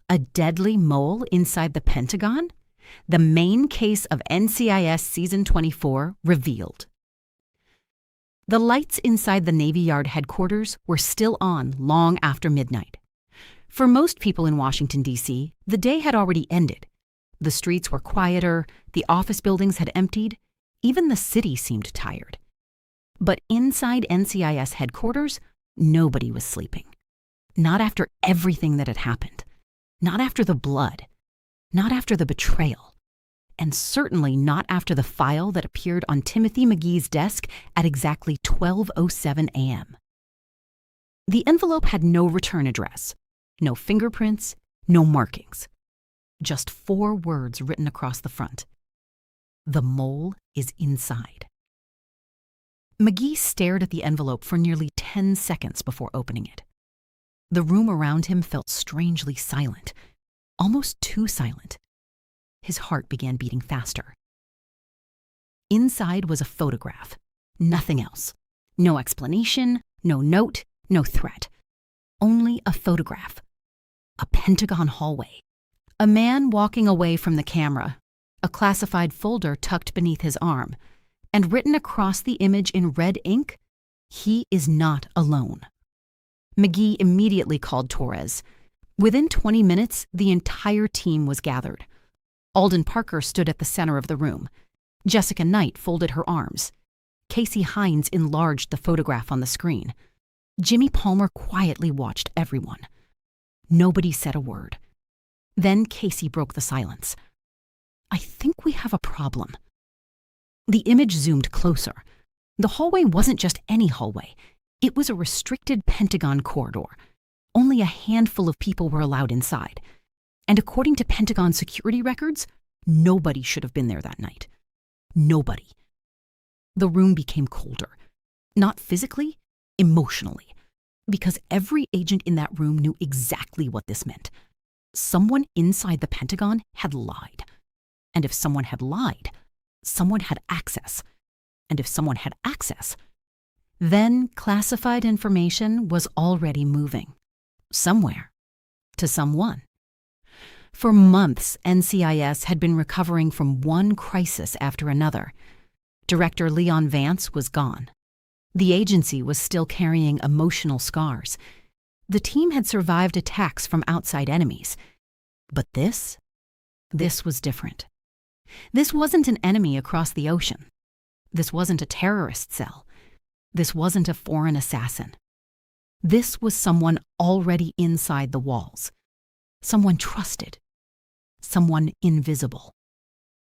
A deadly mole inside the Pentagon? The main case of NCIS Season 24 revealed. The lights inside the Navy Yard headquarters were still on long after midnight. For most people in Washington, D.C., the day had already ended. The streets were quieter, the office buildings had emptied, even the city seemed tired. But inside NCIS headquarters, nobody was sleeping. Not after everything that had happened. Not after the blood. Not after the betrayal. And certainly not after the file that appeared on Timothy McGee's desk at exactly 12:07 a.m. The envelope had no return address, no fingerprints, no markings. Just 4 words written across the front. The mole is inside. McGee stared at the envelope for nearly 10 seconds before opening it. The room around him felt strangely silent, almost too silent. His heart began beating faster. Inside was a photograph, nothing else. No explanation, no note, no threat. Only a photograph. A Pentagon hallway. A man walking away from the camera, a classified folder tucked beneath his arm, and written across the image in red ink, "He is not alone." McGee immediately called Torres. Within 20 minutes, the entire team was gathered. Alden Parker stood at the center of the room. Jessica Knight folded her arms. Casey Hines enlarged the photograph on the screen. Jimmy Palmer quietly watched everyone. Nobody said a word. Then Casey broke the silence. "I think we have a problem." The image zoomed closer. The hallway wasn't just any hallway. It was a restricted Pentagon corridor. Only a handful of people were allowed inside. And according to Pentagon security records, nobody should have been there that night. Nobody. The room became colder. Not physically, emotionally. Because every agent in that room knew exactly what this meant. Someone inside the Pentagon had lied. And if someone had lied, someone had access. And if someone had access, then classified information was already moving. Somewhere. To someone. For months, NCIS had been recovering from one crisis after another. Director Leon Vance was gone. The agency was still carrying emotional scars. The team had survived attacks from outside enemies. But this was different. This wasn't an enemy across the ocean. This wasn't a terrorist cell. This wasn't a foreign assassin. This was someone already inside the walls. Someone trusted. Someone invisible.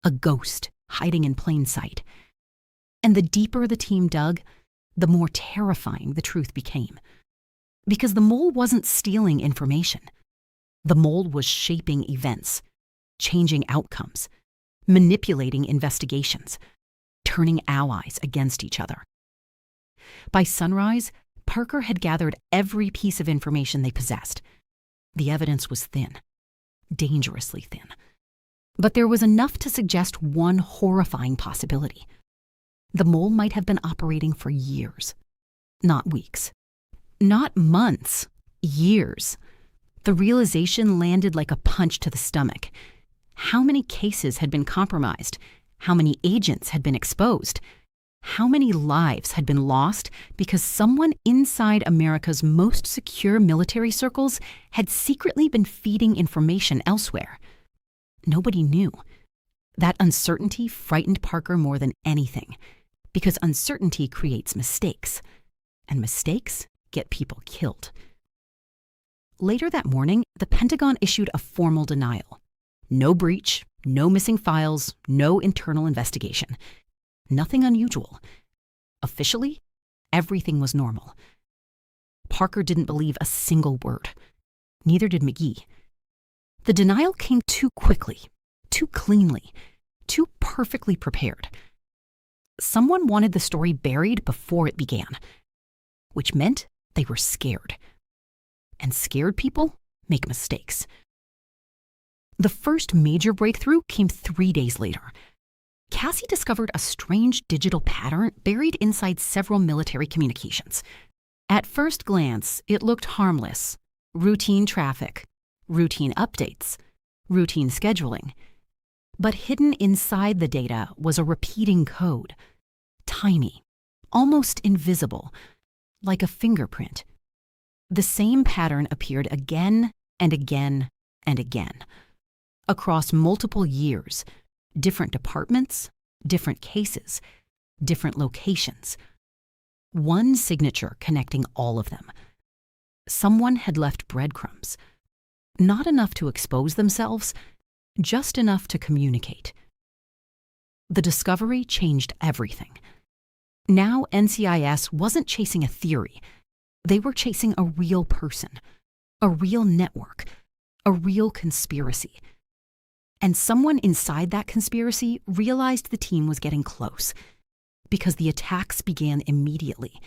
A ghost hiding in plain sight. And the deeper the team dug, the more terrifying the truth became. Because the mole wasn't stealing information. The mole was shaping events, changing outcomes, manipulating investigations, turning allies against each other. By sunrise, Parker had gathered every piece of information they possessed. The evidence was thin, dangerously thin. But there was enough to suggest one horrifying possibility. The mole might have been operating for years, not weeks, not months, years. The realization landed like a punch to the stomach. How many cases had been compromised? How many agents had been exposed? How many lives had been lost because someone inside America's most secure military circles had secretly been feeding information elsewhere? Nobody knew. That uncertainty frightened Parker more than anything, because uncertainty creates mistakes, and mistakes get people killed. Later that morning, the Pentagon issued a formal denial. No breach, no missing files, no internal investigation. Nothing unusual. Officially, everything was normal. Parker didn't believe a single word. Neither did McGee. The denial came too quickly, too cleanly, too perfectly prepared. Someone wanted the story buried before it began, which meant they were scared. And scared people make mistakes. The first major breakthrough came 3 days later. Cassie discovered a strange digital pattern buried inside several military communications. At first glance, it looked harmless. Routine traffic. routine updates, routine scheduling. But hidden inside the data was a repeating code, tiny, almost invisible, like a fingerprint. The same pattern appeared again and again and again. Across multiple years, different departments, different cases, different locations. One signature connecting all of them. Someone had left breadcrumbs. Not enough to expose themselves, just enough to communicate. The discovery changed everything. Now NCIS wasn't chasing a theory. They were chasing a real person, a real network, a real conspiracy. And someone inside that conspiracy realized the team was getting close, because the attacks began immediately.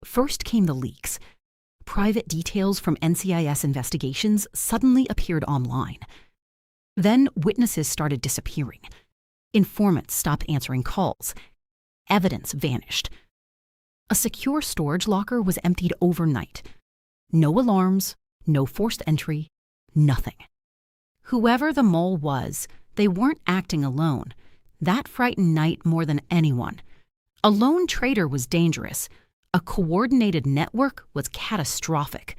First came the leaks. Private details from NCIS investigations suddenly appeared online. Then witnesses started disappearing. Informants stopped answering calls. Evidence vanished. A secure storage locker was emptied overnight. No alarms, no forced entry, nothing. Whoever the mole was, they weren't acting alone. That frightened Knight more than anyone. A lone traitor was dangerous. A coordinated network was catastrophic.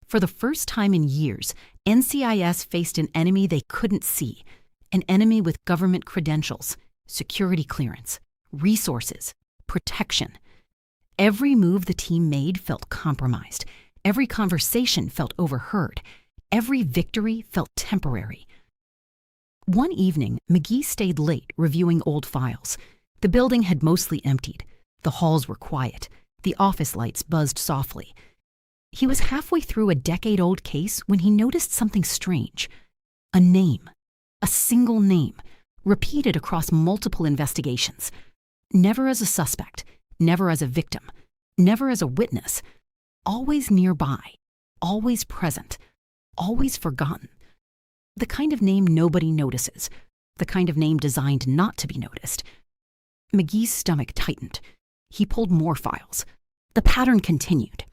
For the first time in years, NCIS faced an enemy they couldn't see, an enemy with government credentials, security clearance, resources, protection. Every move the team made felt compromised. Every conversation felt overheard. Every victory felt temporary. One evening, McGee stayed late reviewing old files. The building had mostly emptied. The halls were quiet. The office lights buzzed softly. He was halfway through a decade-old case when he noticed something strange. A name. A single name. Repeated across multiple investigations. Never as a suspect. Never as a victim. Never as a witness. Always nearby. Always present. Always forgotten. The kind of name nobody notices. The kind of name designed not to be noticed. McGee's stomach tightened. He pulled more files. The pattern continued.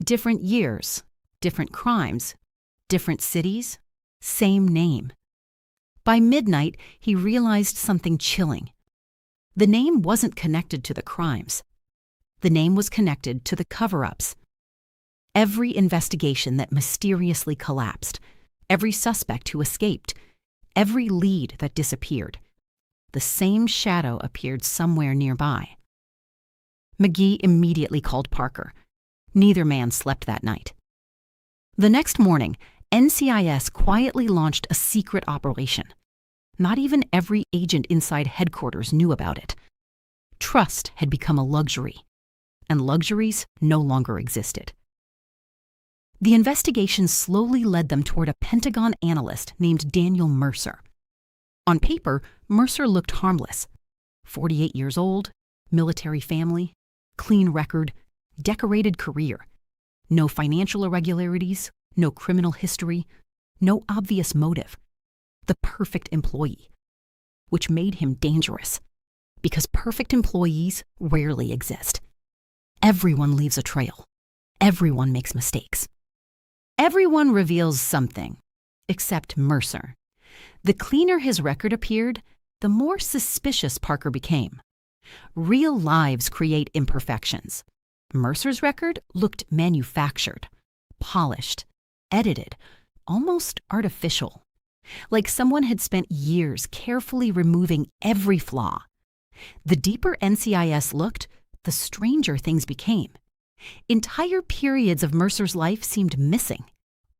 Different years, different crimes, different cities, same name. By midnight, he realized something chilling. The name wasn't connected to the crimes. The name was connected to the cover-ups. Every investigation that mysteriously collapsed, every suspect who escaped, every lead that disappeared. The same shadow appeared somewhere nearby. McGee immediately called Parker. Neither man slept that night. The next morning, NCIS quietly launched a secret operation. Not even every agent inside headquarters knew about it. Trust had become a luxury, and luxuries no longer existed. The investigation slowly led them toward a Pentagon analyst named Daniel Mercer. On paper, Mercer looked harmless. 48 years old, military family, clean record, decorated career. No financial irregularities, no criminal history, no obvious motive. The perfect employee. Which made him dangerous, because perfect employees rarely exist. Everyone leaves a trail. Everyone makes mistakes. Everyone reveals something, except Mercer. The cleaner his record appeared, the more suspicious Parker became. Real lives create imperfections. Mercer's record looked manufactured, polished, edited, almost artificial. Like someone had spent years carefully removing every flaw. The deeper NCIS looked, the stranger things became. Entire periods of Mercer's life seemed missing.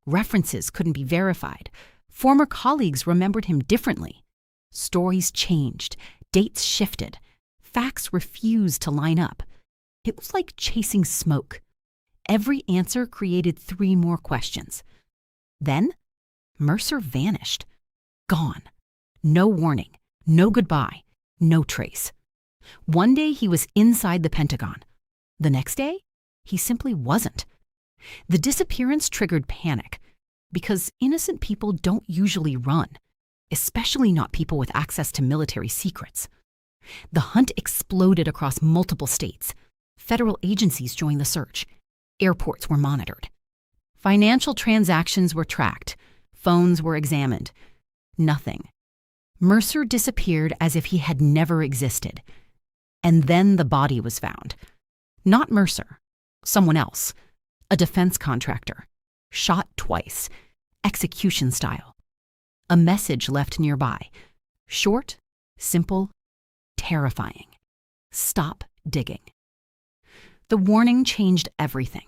References couldn't be verified. Former colleagues remembered him differently. Stories changed. Dates shifted. Facts refused to line up. It was like chasing smoke. Every answer created 3 more questions. Then, Mercer vanished. Gone. No warning. No goodbye. No trace. One day he was inside the Pentagon. The next day, he simply wasn't. The disappearance triggered panic, because innocent people don't usually run, especially not people with access to military secrets. The hunt exploded across multiple states. Federal agencies joined the search. Airports were monitored. Financial transactions were tracked. Phones were examined. Nothing. Mercer disappeared as if he had never existed. And then the body was found. Not Mercer. Someone else. A defense contractor. Shot twice. Execution style. A message left nearby. Short, simple, terrifying. Stop digging. The warning changed everything.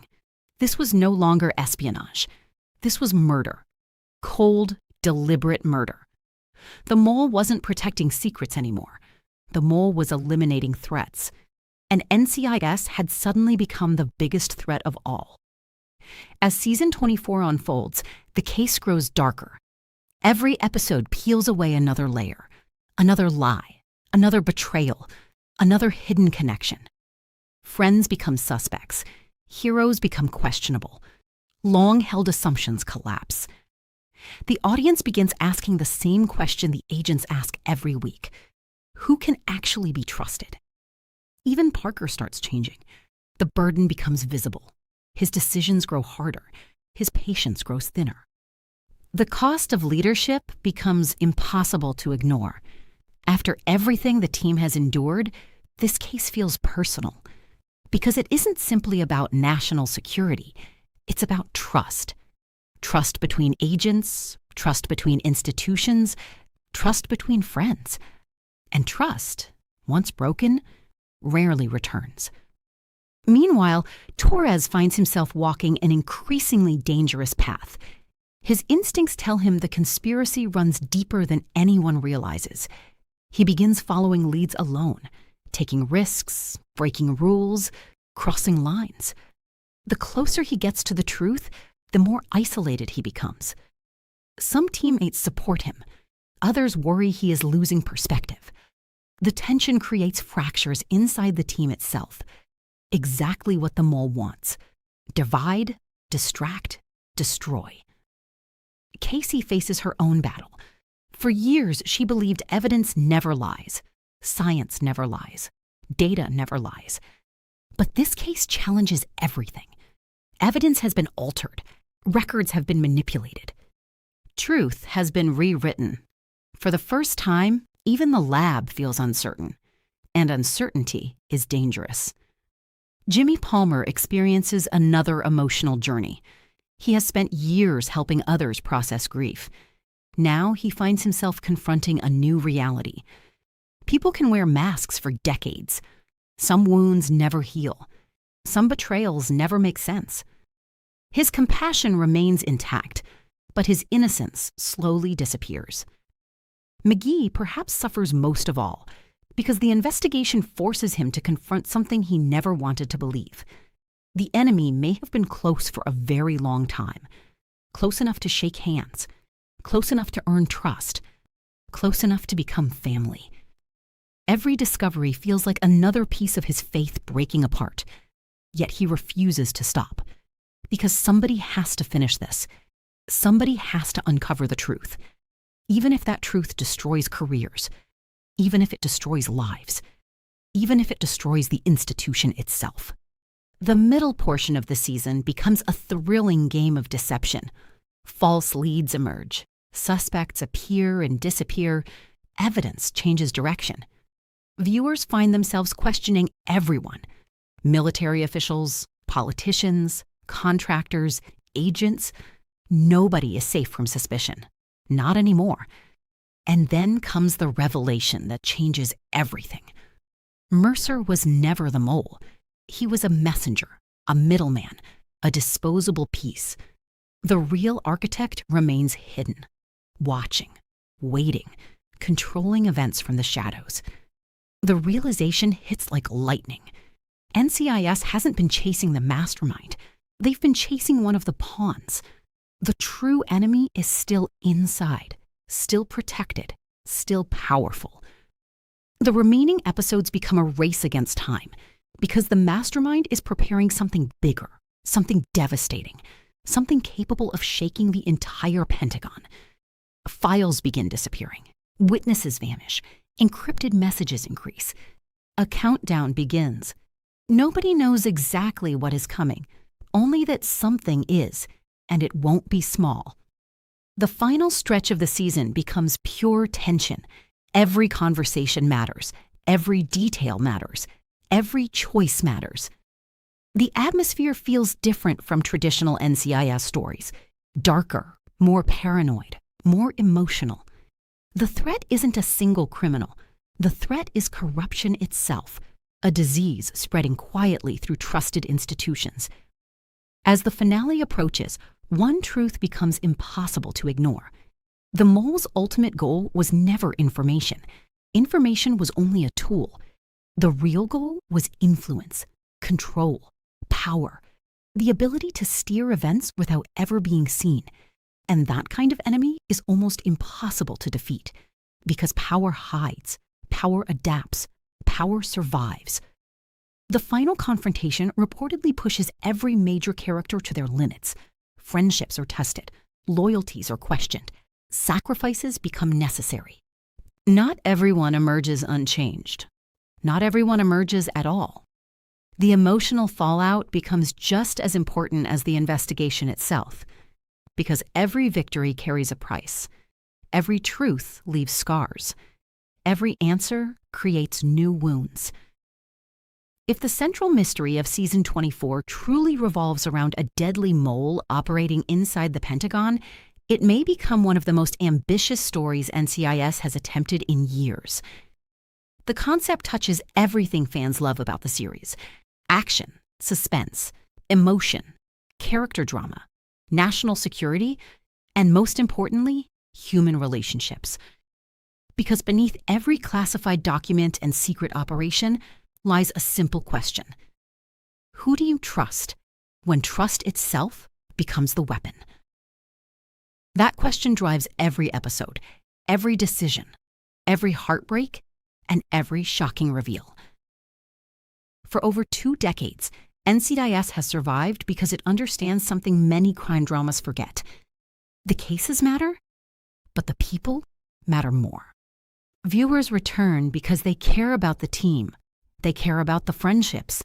This was no longer espionage. This was murder. Cold, deliberate murder. The mole wasn't protecting secrets anymore. The mole was eliminating threats. And NCIS had suddenly become the biggest threat of all. As season 24 unfolds, the case grows darker. Every episode peels away another layer, another lie, another betrayal, another hidden connection. Friends become suspects. Heroes become questionable. Long-held assumptions collapse. The audience begins asking the same question the agents ask every week. Who can actually be trusted? Even Parker starts changing. The burden becomes visible. His decisions grow harder. His patience grows thinner. The cost of leadership becomes impossible to ignore. After everything the team has endured, this case feels personal. Because it isn't simply about national security. It's about trust. Trust between agents, trust between institutions, trust between friends. And trust, once broken, rarely returns. Meanwhile, Torres finds himself walking an increasingly dangerous path. His instincts tell him the conspiracy runs deeper than anyone realizes. He begins following leads alone, taking risks, breaking rules, crossing lines. The closer he gets to the truth, the more isolated he becomes. Some teammates support him. Others worry he is losing perspective. The tension creates fractures inside the team itself. Exactly what the mole wants. Divide, distract, destroy. Casey faces her own battle. For years, she believed evidence never lies. Science never lies. Data never lies. But this case challenges everything. Evidence has been altered. Records have been manipulated. Truth has been rewritten. For the first time, even the lab feels uncertain. And uncertainty is dangerous. Jimmy Palmer experiences another emotional journey. He has spent years helping others process grief. Now he finds himself confronting a new reality. People can wear masks for decades. Some wounds never heal. Some betrayals never make sense. His compassion remains intact, but his innocence slowly disappears. McGee perhaps suffers most of all, because the investigation forces him to confront something he never wanted to believe. The enemy may have been close for a very long time, close enough to shake hands, close enough to earn trust, close enough to become family. Every discovery feels like another piece of his faith breaking apart, yet he refuses to stop. Because somebody has to finish this. Somebody has to uncover the truth. Even if that truth destroys careers, even if it destroys lives, even if it destroys the institution itself. The middle portion of the season becomes a thrilling game of deception. False leads emerge. Suspects appear and disappear. Evidence changes direction. Viewers find themselves questioning everyone. Military officials, politicians, contractors, agents. Nobody is safe from suspicion. Not anymore. And then comes the revelation that changes everything. Mercer was never the mole. He was a messenger, a middleman, a disposable piece. The real architect remains hidden, watching, waiting, controlling events from the shadows. The realization hits like lightning. NCIS hasn't been chasing the mastermind. They've been chasing one of the pawns. The true enemy is still inside, still protected, still powerful. The remaining episodes become a race against time because the mastermind is preparing something bigger, something devastating, something capable of shaking the entire Pentagon. Files begin disappearing. Witnesses vanish. Encrypted messages increase. A countdown begins. Nobody knows exactly what is coming, only that something is, and it won't be small. The final stretch of the season becomes pure tension. Every conversation matters. Every detail matters. Every choice matters. The atmosphere feels different from traditional NCIS stories. Darker, more paranoid, more emotional. The threat isn't a single criminal. The threat is corruption itself, a disease spreading quietly through trusted institutions. As the finale approaches, one truth becomes impossible to ignore. The mole's ultimate goal was never information. Information was only a tool. The real goal was influence, control, power, the ability to steer events without ever being seen. And that kind of enemy is almost impossible to defeat, because power hides, power adapts, power survives. The final confrontation reportedly pushes every major character to their limits. Friendships are tested, loyalties are questioned, sacrifices become necessary. Not everyone emerges unchanged. Not everyone emerges at all. The emotional fallout becomes just as important as the investigation itself, because every victory carries a price. Every truth leaves scars. Every answer creates new wounds. If the central mystery of Season 24 truly revolves around a deadly mole operating inside the Pentagon, it may become one of the most ambitious stories NCIS has attempted in years. The concept touches everything fans love about the series: action, suspense, emotion, character drama, national security, and most importantly, human relationships. Because beneath every classified document and secret operation lies a simple question. Who do you trust when trust itself becomes the weapon? That question drives every episode, every decision, every heartbreak, and every shocking reveal. For over 2 decades, NCIS has survived because it understands something many crime dramas forget. The cases matter, but the people matter more. Viewers return because they care about the team. They care about the friendships.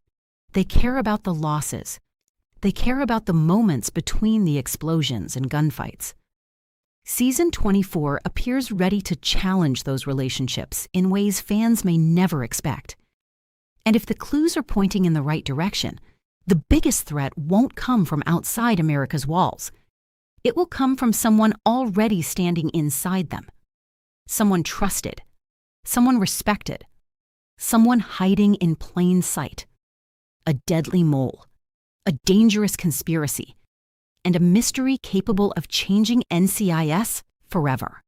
They care about the losses. They care about the moments between the explosions and gunfights. Season 24 appears ready to challenge those relationships in ways fans may never expect. And if the clues are pointing in the right direction, the biggest threat won't come from outside America's walls. It will come from someone already standing inside them. Someone trusted. Someone respected. Someone hiding in plain sight. A deadly mole. A dangerous conspiracy. And a mystery capable of changing NCIS forever.